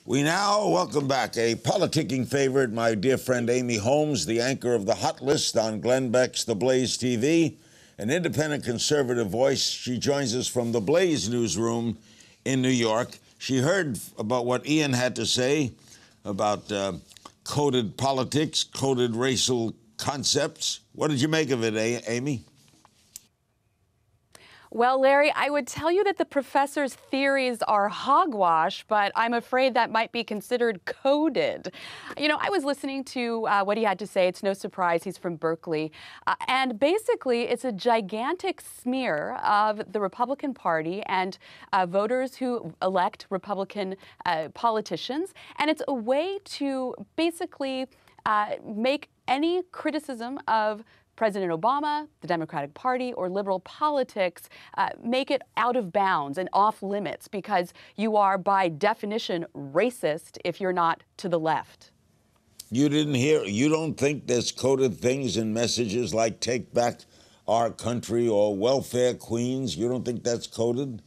We now welcome back a politicking favorite, my dear friend Amy Holmes, the anchor of the Hot List on Glenn Beck's The Blaze TV, an independent conservative voice. She joins us from the Blaze newsroom in New York. She heard about what Ian had to say about coded politics, coded racial concepts. What did you make of it, Amy? Well, Larry, I would tell you that the professor's theories are hogwash, but I'm afraid that might be considered coded. You know, I was listening to what he had to say. It's no surprise he's from Berkeley. And basically, it's a gigantic smear of the Republican Party and voters who elect Republican politicians. And it's a way to basically make any criticism of President Obama, the Democratic Party, or liberal politics, make it out of bounds and off limits because you are, by definition, racist if you're not to the left. You don't think there's coded things in messages like take back our country or welfare queens? You don't think that's coded?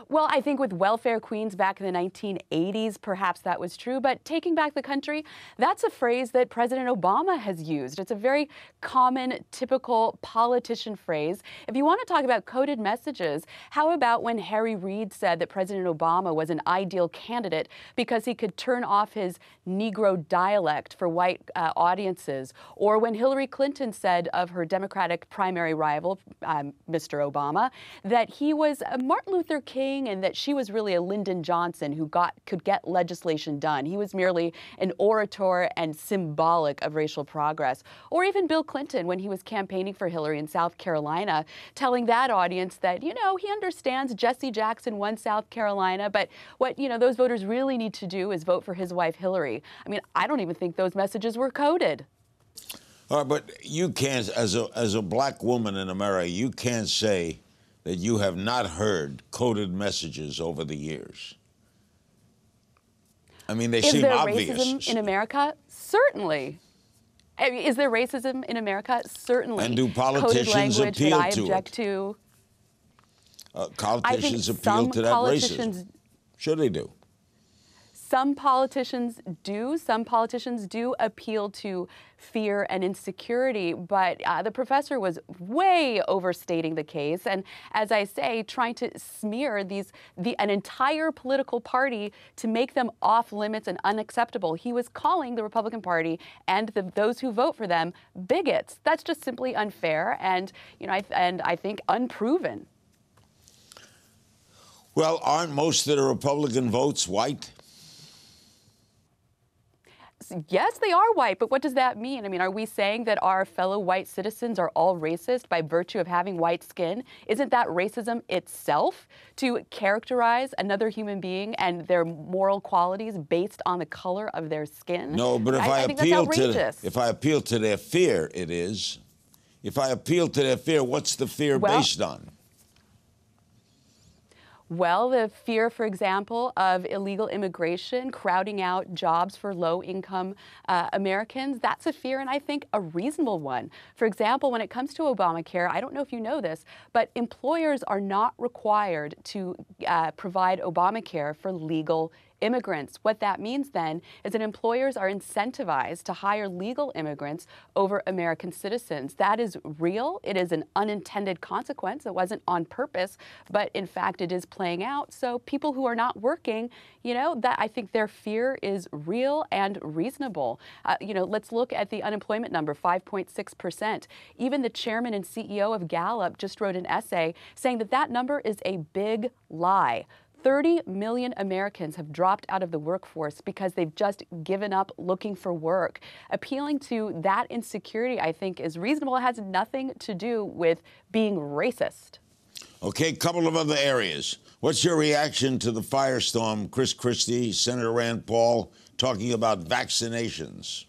Well, I think with welfare queens back in the 1980s, perhaps that was true. But taking back the country, that's a phrase that President Obama has used. It's a very common, typical politician phrase. If you want to talk about coded messages, how about when Harry Reid said that President Obama was an ideal candidate because he could turn off his Negro dialect for white audiences? Or when Hillary Clinton said of her Democratic primary rival, Mr. Obama, that he was a Martin Luther King and that she was really a Lyndon Johnson who could get legislation done. He was merely an orator and symbolic of racial progress. Or even Bill Clinton, when he was campaigning for Hillary in South Carolina, telling that audience that, you know, he understands Jesse Jackson won South Carolina, but what, you know, those voters really need to do is vote for his wife, Hillary. I mean, I don't even think those messages were coded. But you can't, as a black woman in America, you can't say that you have not heard coded messages over the years. I mean, they seem obvious. Is there racism in America? Certainly. I mean, is there racism in America? Certainly. And do politicians appeal that I object to? Politicians appeal to that racism. Should they do? Some politicians do. Some politicians do appeal to fear and insecurity, but the professor was way overstating the case. And as I say, trying to smear an entire political party to make them off limits and unacceptable. He was calling the Republican Party and those who vote for them bigots. That's just simply unfair and, you know, I think unproven. Well, aren't most of the Republican votes white? Yes, they are white, but what does that mean? I mean, are we saying that our fellow white citizens are all racist by virtue of having white skin? Isn't that racism itself, to characterize another human being and their moral qualities based on the color of their skin? No, but if I appeal to their fear, it is. If I appeal to their fear, what's the fear based on? Well, the fear, for example, of illegal immigration crowding out jobs for low-income Americans, that's a fear, and I think a reasonable one. For example, when it comes to Obamacare, I don't know if you know this, but employers are not required to provide Obamacare for legal immigrants. What that means then is that employers are incentivized to hire legal immigrants over American citizens. That is real. It is an unintended consequence. It wasn't on purpose, but in fact it is playing out. So people who are not working, you know, that I think their fear is real and reasonable. You know, let's look at the unemployment number, 5.6%. Even the chairman and CEO of Gallup just wrote an essay saying that that number is a big lie. 30 million Americans have dropped out of the workforce because they've just given up looking for work. Appealing to that insecurity, I think, is reasonable. It has nothing to do with being racist. Okay, a couple of other areas. What's your reaction to the firestorm, Chris Christie, Senator Rand Paul, talking about vaccinations?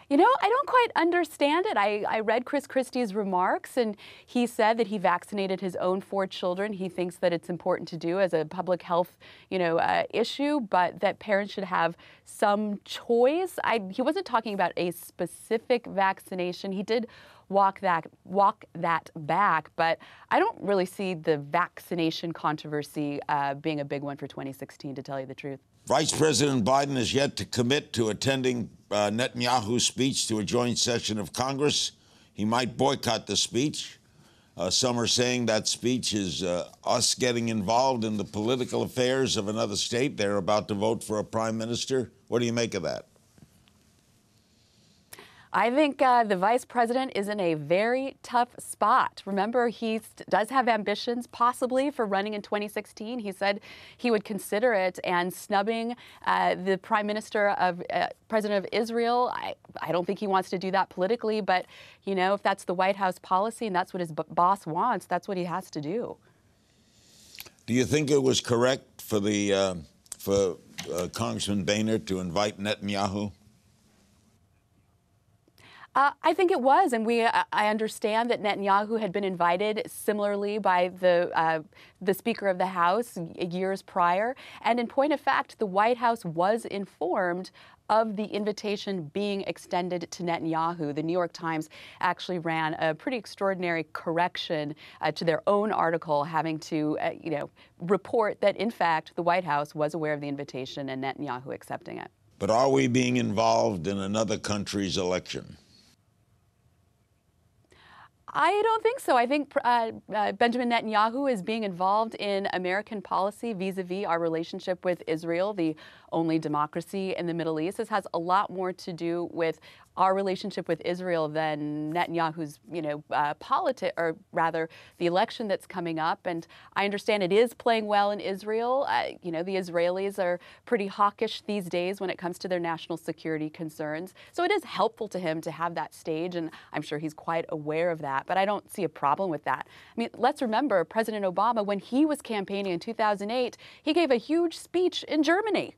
You know, I don't quite understand it. I read Chris Christie's remarks, and he said that he vaccinated his own 4 children. He thinks that it's important to do as a public health, issue, but that parents should have some choice. He wasn't talking about a specific vaccination. He did walk that back. But I don't really see the vaccination controversy being a big one for 2016, to tell you the truth. Vice President Biden is yet to commit to attending Netanyahu's speech to a joint session of Congress. He might boycott the speech. Some are saying that speech is us getting involved in the political affairs of another state. They're about to vote for a prime minister. What do you make of that? I think the vice president is in a very tough spot. Remember, he does have ambitions possibly for running in 2016. He said he would consider it, and snubbing the president of Israel, I don't think he wants to do that politically. But, you know, if that's the White House policy and that's what his boss wants, that's what he has to do. Do you think it was correct for Congressman Boehner to invite Netanyahu? I think it was, and I understand that Netanyahu had been invited similarly by the Speaker of the House years prior. And in point of fact, the White House was informed of the invitation being extended to Netanyahu. The New York Times actually ran a pretty extraordinary correction to their own article, having to, report that in fact the White House was aware of the invitation and Netanyahu accepting it. But are we being involved in another country's election? I don't think so. I think Benjamin Netanyahu is being involved in American policy vis-a-vis our relationship with Israel, the only democracy in the Middle East. This has a lot more to do with our relationship with Israel than Netanyahu's, or rather the election that's coming up. And I understand it is playing well in Israel. The Israelis are pretty hawkish these days when it comes to their national security concerns. So it is helpful to him to have that stage, and I'm sure he's quite aware of that. But I don't see a problem with that. I mean, let's remember President Obama, when he was campaigning in 2008, he gave a huge speech in Germany.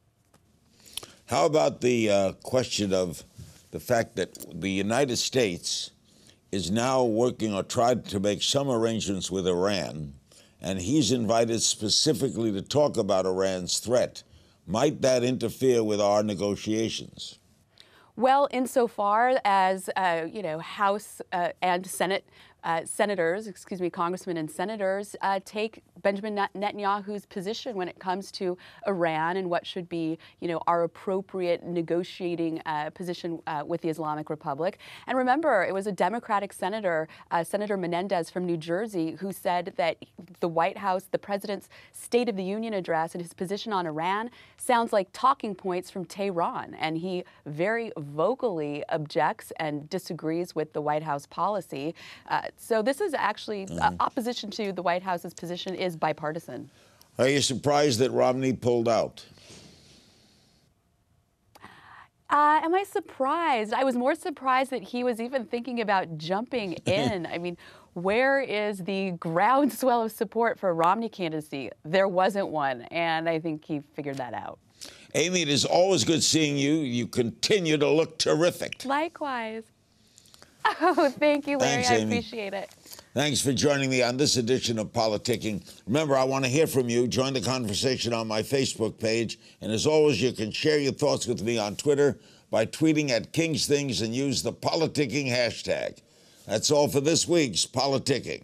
How about the question of the fact that the United States is now working or tried to make some arrangements with Iran, and he's invited specifically to talk about Iran's threat? Might that interfere with our negotiations? Well, insofar as, House and Senate congressmen and senators take Benjamin Netanyahu's position when it comes to Iran and what should be, our appropriate negotiating position with the Islamic Republic. And remember, it was a Democratic senator, Senator Menendez from New Jersey, who said that the White House, the president's State of the Union address and his position on Iran sounds like talking points from Tehran. And he very vocally objects and disagrees with the White House policy. So this is actually opposition to the White House's position is bipartisan. Are you surprised that Romney pulled out? Am I surprised? I was more surprised that he was even thinking about jumping in. I mean, where is the groundswell of support for Romney candidacy? There wasn't one, and I think he figured that out. Amy, it is always good seeing you. You continue to look terrific. Likewise. Oh, thank you, Larry. Thanks, I Amy. appreciate it. Thanks for joining me on this edition of PoliticKING. Remember, I want to hear from you. Join the conversation on my Facebook page. And as always, you can share your thoughts with me on Twitter by tweeting at King's Things and use the PoliticKING hashtag. That's all for this week's PoliticKING.